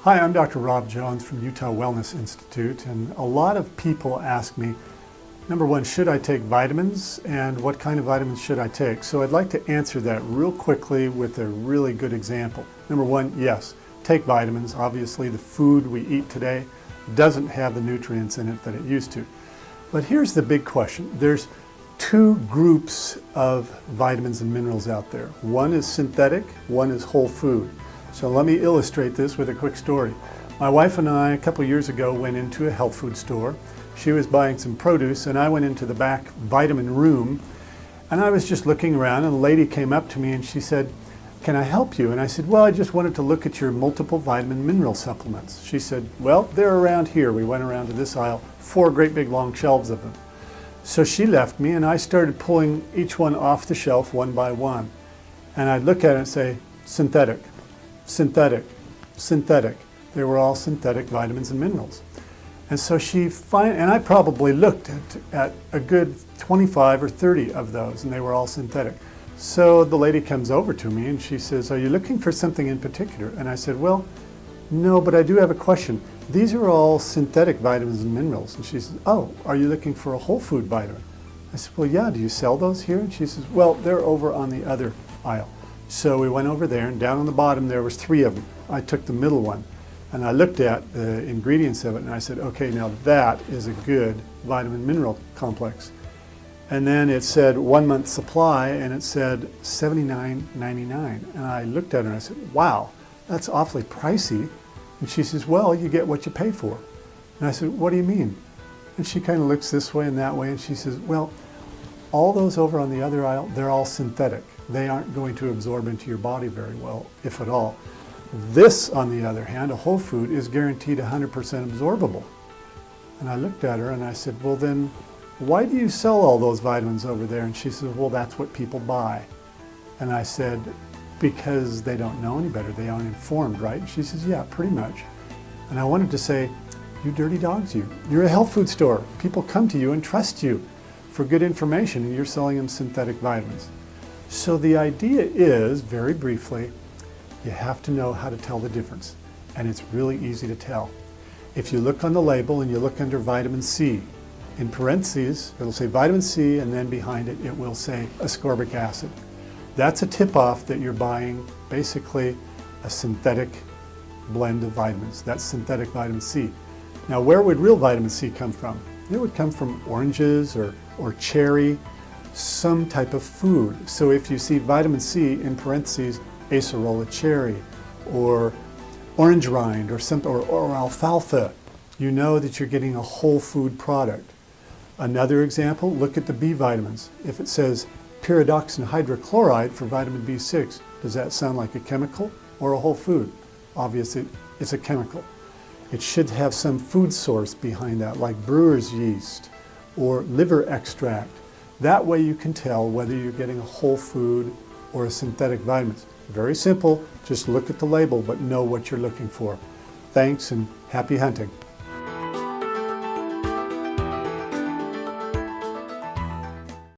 Hi, I'm Dr. Rob Jones from Utah Wellness Institute, and a lot of people ask me, number one, should I take vitamins, and what kind of vitamins should I take? So I'd like to answer that real quickly with a really good example. Number one, yes, take vitamins. Obviously, the food we eat today doesn't have the nutrients in it that it used to. But here's the big question. There's two groups of vitamins and minerals out there. One is synthetic, one is whole food. So let me illustrate this with a quick story. My wife and I, a couple years ago, went into a health food store. She was buying some produce, and I went into the back vitamin room, and I was just looking around, and a lady came up to me and she said, "Can I help you?" And I said, "Well, I just wanted to look at your multiple vitamin mineral supplements." She said, "Well, they're around here." We went around to this aisle, 4 great big long shelves of them. So she left me, and I started pulling each one off the shelf one by one. And I'd look at it and say, synthetic, synthetic, synthetic. They were all synthetic vitamins and minerals. And so and I probably looked at a good 25 or 30 of those, and they were all synthetic. So the lady comes over to me and she says, "Are you looking for something in particular?" And I said, "Well, no, but I do have a question. These are all synthetic vitamins and minerals." And she says, "Oh, are you looking for a whole food vitamin?" I said, "Well, yeah, do you sell those here?" And she says, "Well, they're over on the other aisle." So we went over there, and down on the bottom there was 3 of them. I took the middle one, and I looked at the ingredients of it, and I said, "Okay, now that is a good vitamin mineral complex." And then it said 1 month supply, and it said $79.99. And I looked at her and I said, "Wow, that's awfully pricey." And she says, "Well, you get what you pay for." And I said, "What do you mean?" And she kind of looks this way and that way, and she says, "Well, all those over on the other aisle, they're all synthetic. They aren't going to absorb into your body very well, if at all. This, on the other hand, a whole food, is guaranteed 100% absorbable." And I looked at her and I said, "Well then, why do you sell all those vitamins over there?" And she said, "Well, that's what people buy." And I said, "Because they don't know any better, they aren't informed, right?" And she says, "Yeah, pretty much." And I wanted to say, "You dirty dogs, you. You're a health food store. People come to you and trust you for good information, and you're selling them synthetic vitamins." So the idea is, very briefly, you have to know how to tell the difference, and it's really easy to tell. If you look on the label and you look under vitamin C, in parentheses, it'll say vitamin C, and then behind it, it will say ascorbic acid. That's a tip-off that you're buying basically a synthetic blend of vitamins. That's synthetic vitamin C. Now, where would real vitamin C come from? It would come from oranges or cherry, some type of food. So if you see vitamin C in parentheses, acerola cherry, or orange rind, or alfalfa, you know that you're getting a whole food product. Another example, look at the B vitamins. If it says pyridoxine hydrochloride for vitamin B6, does that sound like a chemical or a whole food? Obviously, it's a chemical. It should have some food source behind that, like brewer's yeast or liver extract. That way you can tell whether you're getting a whole food or a synthetic vitamins. Very simple, just look at the label, but know what you're looking for. Thanks and happy hunting.